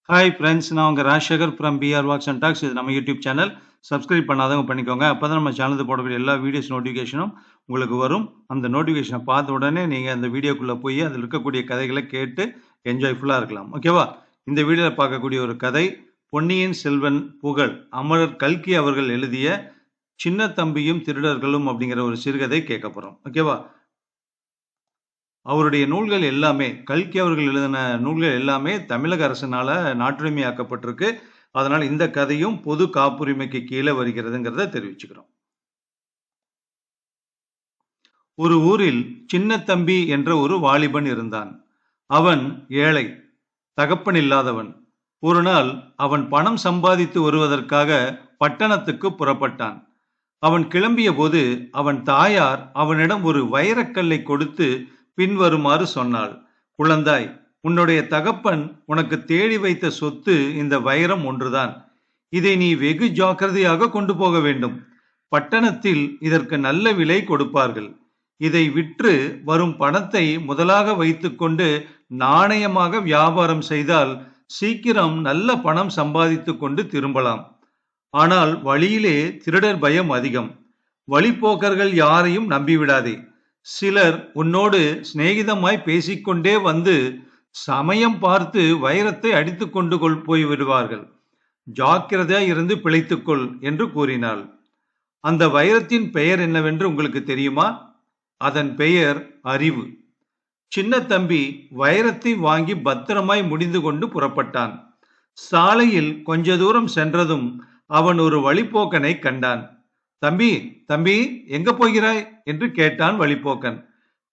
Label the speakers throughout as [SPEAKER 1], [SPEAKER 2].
[SPEAKER 1] Hi friends, நான் உங்கள் Rajasekar from PR walks and talks. இது நம்ம யூடியூப் சேனல். சப்ஸ்கிரைப் பண்ணாதவங்க பண்ணிக்கோங்க. அப்போ தான் நம்ம சேனலுக்கு போடக்கூடிய எல்லா வீடியோஸ் நோட்டிஃபிகேஷனும் உங்களுக்கு வரும். அந்த நோட்டிஃபிகேஷனை பார்த்த உடனே நீங்கள் அந்த வீடியோக்குள்ளே போய் அதில் இருக்கக்கூடிய கதைகளை கேட்டு என்ஜாய்ஃபுல்லாக இருக்கலாம். ஓகேவா? இந்த வீடியோவில் பார்க்கக்கூடிய ஒரு கதை பொன்னியின் செல்வன் புகழ் அமரர் கல்கி அவர்கள் எழுதிய சின்ன தம்பியும் திருடர்களும் அப்படிங்கிற ஒரு சிறுகதை கேட்க போகிறோம். ஓகேவா? அவருடைய நூல்கள் எல்லாமே, கல்கி அவர்கள் எழுதின நூல்கள் எல்லாமே தமிழக அரசினால நாட்டுரிமையாக்கப்பட்டிருக்கு. அதனால இந்த கதையும் பொது காப்புரிமைக்கு கீழே வருகிறதுங்கிறத தெரிவிச்சுக்கிறோம். ஒரு ஊரில் சின்ன தம்பி என்ற ஒரு வாலிபன் இருந்தான். அவன் ஏழை, தகப்பன் இல்லாதவன். ஒரு நாள் அவன் பணம் சம்பாதித்து வருவதற்காக பட்டணத்துக்கு புறப்பட்டான். அவன் கிளம்பிய போது அவன் தாயார் அவனிடம் ஒரு வைரக்கல்லை கொடுத்து பின்வருமாறு சொன்னாள். குழந்தாய், உன்னுடைய தகப்பன் உனக்கு தேடி வைத்த சொத்து இந்த வைரம் ஒன்றுதான். இதை நீ வெகு ஜாக்கிரதையாக கொண்டு போக வேண்டும். பட்டணத்தில் இதற்கு நல்ல விலை கொடுப்பார்கள். இதை விற்று வரும் பணத்தை முதலாக வைத்துக்கொண்டு நாணயமாக வியாபாரம் செய்தால் சீக்கிரம் நல்ல பணம் சம்பாதித்து கொண்டு திரும்பலாம். ஆனால் வழியிலே திருடர் பயம் அதிகம். வழிப்போக்கர்கள் யாரையும் நம்பிவிடாதே. சிலர் உன்னோடு சிநேகிதமாய் பேசிக்கொண்டே வந்து சமயம் பார்த்து வைரத்தை அடித்து கொண்டு போய் விடுவார்கள். ஜாக்கிரதையா இருந்து பிழைத்துக்கொள் என்று கூறினாள். அந்த வைரத்தின் பெயர் என்னவென்று உங்களுக்கு தெரியுமா? அதன் பெயர் அறிவு. சின்ன தம்பி வைரத்தை வாங்கி பத்திரமாய் முடிந்து கொண்டு புறப்பட்டான். சாலையில் கொஞ்ச தூரம் சென்றதும் அவன் ஒரு வழிப்போக்கனை கண்டான். தம்பி, தம்பி, எங்க போகிறாய் என்று கேட்டான் வழிப்போக்கன்.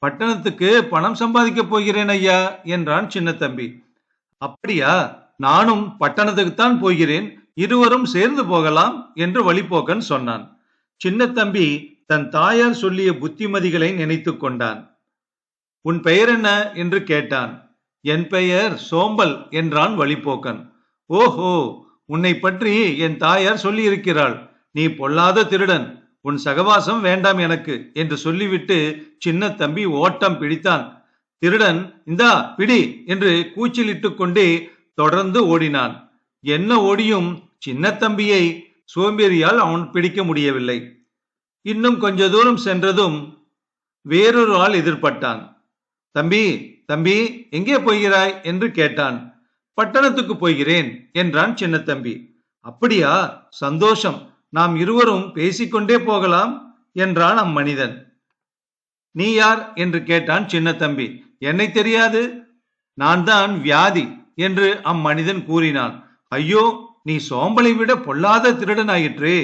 [SPEAKER 1] பட்டணத்துக்கு பணம் சம்பாதிக்க போகிறேன் ஐயா என்றான் சின்ன தம்பி. அப்படியா? நானும் பட்டணத்துக்குத்தான் போகிறேன். இருவரும் சேர்ந்து போகலாம் என்று வழிப்போக்கன் சொன்னான். சின்ன தம்பி தன் தாயார் சொல்லிய புத்திமதிகளை நினைத்து கொண்டான். உன் பெயர் என்ன என்று கேட்டான். என் பெயர் சோம்பல் என்றான் வழிப்போக்கன். ஓஹோ, உன்னை பற்றி என் தாயார் சொல்லி இருக்கிறாள். நீ பொல்லாத திருடன், உன் சகவாசம் வேண்டாம் எனக்கு என்று சொல்லிவிட்டு சின்ன தம்பி ஓட்டம் பிடித்தான். திருடன் இந்தா பிடி என்று கூச்சலிட்டு கொண்டே தொடர்ந்து ஓடினான். என்ன ஓடியும் சின்ன தம்பியை சோம்பேறியால் அவன் பிடிக்க முடியவில்லை. இன்னும் கொஞ்ச தூரம் சென்றதும் வேறொரு ஆள் எதிர்பட்டான். தம்பி, தம்பி, எங்கே போகிறாய் என்று கேட்டான். பட்டணத்துக்கு போகிறேன் என்றான் சின்ன தம்பி. அப்படியா? சந்தோஷம், நாம் இருவரும் பேசிக்கொண்டே போகலாம் என்றான் அம்மனிதன். நீ யார் என்று கேட்டான் சின்ன தம்பி. என்னை தெரியாது? நான் தான் வியாதி என்று அம்மனிதன் கூறினான். ஐயோ, நீ சோம்பலை விட பொல்லாத திருடனாயிற்றே.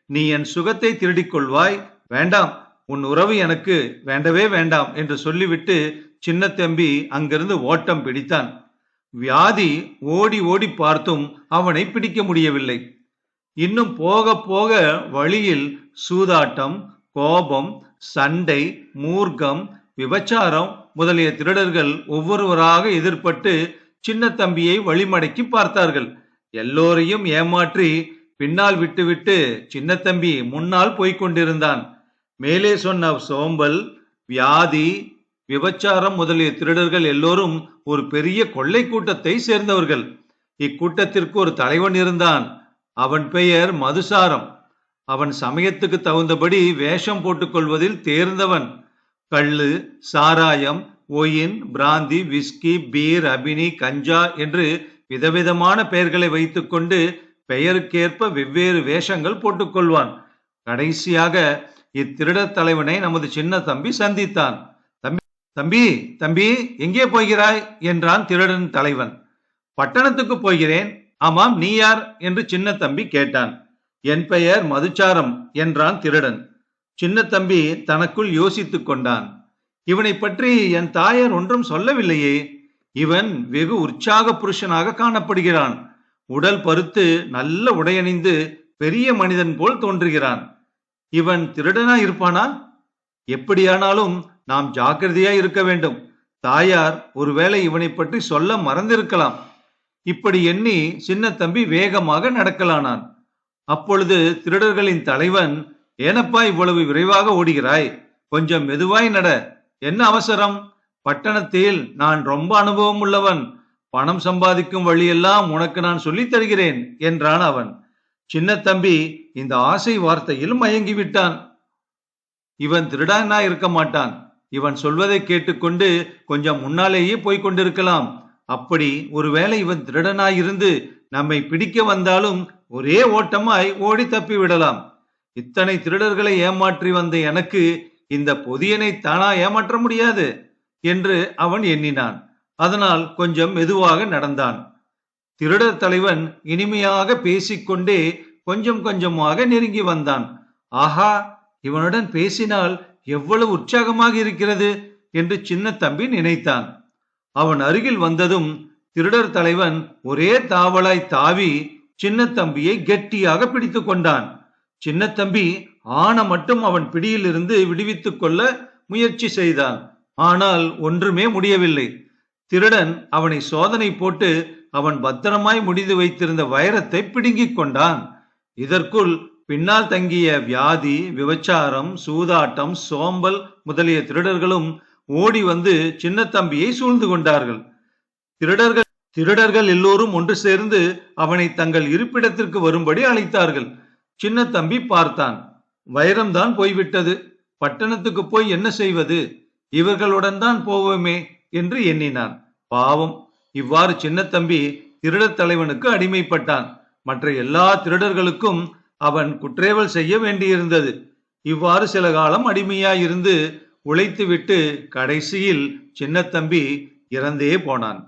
[SPEAKER 1] நீ என் சுகத்தை திருடிக் கொள்வாய். வேண்டாம், உன் உறவு எனக்கு வேண்டவே வேண்டாம் என்று சொல்லிவிட்டு சின்ன தம்பி அங்கிருந்து ஓட்டம் பிடித்தான். வியாதி ஓடி ஓடி பார்த்தும் அவனை பிடிக்க முடியவில்லை. இன்னும் போக போக வழியில் சூதாட்டம், கோபம், சண்டை, மூர்க்கம், விபச்சாரம் முதலிய திருடர்கள் ஒவ்வொருவராக எதிர்பட்டு சின்ன தம்பியை வழிமடக்கி பார்த்தார்கள். எல்லோரையும் ஏமாற்றி பின்னால் விட்டுவிட்டு சின்ன தம்பி முன்னால் போய்கொண்டிருந்தான். மேலே சொன்ன சோம்பல், வியாதி, விபச்சாரம் முதலிய திருடர்கள் எல்லோரும் ஒரு பெரிய கொள்ளை கூட்டத்தை சேர்ந்தவர்கள். இக்கூட்டத்திற்கு ஒரு தலைவன் இருந்தான். அவன் பெயர் மதுசாரம். அவன் சமயத்துக்கு தகுந்தபடி வேஷம் போட்டுக் கொள்வதில் தேர்ந்தவன். கள்ளு, சாராயம், ஒயின், பிராந்தி, விஸ்கி, பீர், அபினி, கஞ்சா என்று விதவிதமான பெயர்களை வைத்துக்கொண்டு பெயருக்கேற்ப வெவ்வேறு வேஷங்கள் போட்டுக்கொள்வான். கடைசியாக இத்திருடர் தலைவனை நமது சின்ன தம்பி சந்தித்தான். தம்பி, தம்பி, எங்கே போகிறாய் என்றான் திருடன் தலைவன். பட்டணத்துக்கு போகிறேன். ஆமாம், நீ யார் என்று சின்ன தம்பி கேட்டான். என் பெயர் மதுச்சாரம் என்றான் திருடன். சின்ன தம்பி தனக்குள் யோசித்துக் கொண்டான். இவனை பற்றி என் தாயார் ஒன்றும் சொல்லவில்லையே. இவன் வெகு உற்சாக புருஷனாக காணப்படுகிறான். உடல் பருத்து நல்ல உடையணிந்து பெரிய மனிதன் போல் தோன்றுகிறான். இவன் திருடனா இருப்பானா? எப்படியானாலும் நாம் ஜாக்கிரதையா இருக்க வேண்டும். தாயார் ஒருவேளை இவனை பற்றி சொல்ல மறந்திருக்கலாம். இப்படி எண்ணி சின்ன தம்பி வேகமாக நடக்கலானான். அப்பொழுது திருடர்களின் தலைவன், ஏனப்பா இவ்வளவு விரைவாக ஓடுகிறாய்? கொஞ்சம் மெதுவாய் நட. என்ன அவசரம்? பட்டணத்தில் நான் ரொம்ப அனுபவம் உள்ளவன். பணம் சம்பாதிக்கும் வழியெல்லாம் உனக்கு நான் சொல்லித் தருகிறேன் என்றான் அவன். சின்ன தம்பி இந்த ஆசை வார்த்தையில் மயங்கிவிட்டான். இவன் திருடனா இருக்க மாட்டான். இவன் சொல்வதை கேட்டுக்கொண்டு கொஞ்சம் முன்னாலேயே போய்க் கொண்டிருக்கலாம். அப்படி ஒருவேளை இவன் திருடனாயிருந்து நம்மை பிடிக்க வந்தாலும் ஒரே ஓட்டமாய் ஓடி தப்பி விடலாம். இத்தனை திருடர்களை ஏமாற்றி வந்த எனக்கு இந்த பொதியனை தானா ஏமாற்ற முடியாது என்று அவன் எண்ணினான். அதனால் கொஞ்சம் மெதுவாக நடந்தான். திருடர் தலைவன் இனிமையாக பேசிக்கொண்டே கொஞ்சம் கொஞ்சமாக நெருங்கி வந்தான். ஆஹா, இவனுடன் பேசினால் எவ்வளவு உற்சாகமாக இருக்கிறது என்று சின்ன தம்பி நினைத்தான். அவன் அருகில் வந்ததும் திருடர் தலைவன் ஒரே தாவலாய் தாவி சின்ன தம்பியை கெட்டியாக பிடித்து கொண்டான். சின்ன தம்பி ஆன மட்டும் அவன் பிடியிலிருந்து விடுவித்துக் கொள்ள முயற்சி செய்தான். ஆனால் ஒன்றுமே முடியவில்லை. திருடன் அவனை சோதனை போட்டு அவன் பத்திரமாய் முடிந்து வைத்திருந்த வைரத்தை பிடுங்கிக் கொண்டான். இதற்குள் பின்னால் தங்கிய வியாதி, விபச்சாரம், சூதாட்டம், சோம்பல் முதலிய திருடர்களும் ஓடி வந்து சின்ன தம்பியை சூழ்ந்து கொண்டார்கள். திருடர்கள் எல்லோரும் ஒன்று சேர்ந்து அவனை தங்கள் இருப்பிடத்திற்கு வரும்படி அழைத்தார்கள். சின்ன தம்பி பார்த்தான். வைரம்தான் போய்விட்டது. பட்டணத்துக்கு போய் என்ன செய்வது? இவர்களுடன் தான் போவோமே என்று எண்ணினான். பாவம், இவ்வாறு சின்ன தம்பி திருடர் தலைவனுக்கு அடிமைப்பட்டான். மற்ற எல்லா திருடர்களுக்கும் அவன் குற்றேவல் செய்ய வேண்டியிருந்தது. இவ்வாறு சில காலம் அடிமையாயிருந்து உழைத்துவிட்டு கடைசியில் சின்ன தம்பி இறந்தே போனான்.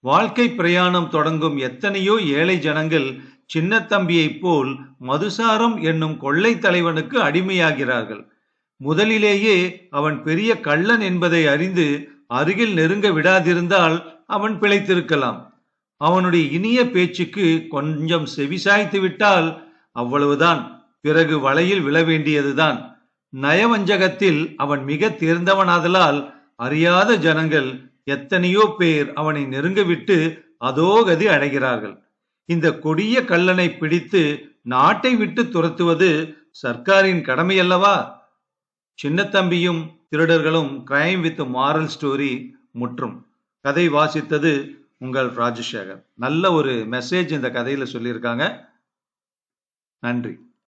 [SPEAKER 1] வாழ்க்கை பிரயாணம் தொடங்கும் எத்தனையோ ஏழை ஜனங்கள் சின்ன தம்பியை போல் மதுசாரம் என்னும் கொள்ளை தலைவனுக்கு அடிமையாகிறார்கள். முதலிலேயே அவன் பெரிய கள்ளன் என்பதை அறிந்து அருகில் நெருங்க விடாதிருந்தால் அவன் பிழைத்திருக்கலாம். அவனுடைய இனிய பேச்சுக்கு கொஞ்சம் செவிசாய்த்து விட்டால் அவ்வளவுதான், பிறகு வலையில் விழ வேண்டியதுதான். நயவஞ்சகத்தில் அவன் மிக தேர்ந்தவனாதலால் அறியாத ஜனங்கள் எத்தனையோ பேர் அவனை நெருங்க விட்டு அதோகதி அடைகிறார்கள். இந்த கொடிய கள்ளனை பிடித்து நாட்டை விட்டு துரத்துவது சர்க்காரின் கடமையல்லவா? சின்னத்தம்பியும் திருடர்களும் கிரைம் வித் மாரல் ஸ்டோரி முற்றும். கதை வாசித்தது உங்கள் ராஜசேகர். நல்ல ஒரு மெசேஜ் இந்த கதையில சொல்லியிருக்காங்க. நன்றி.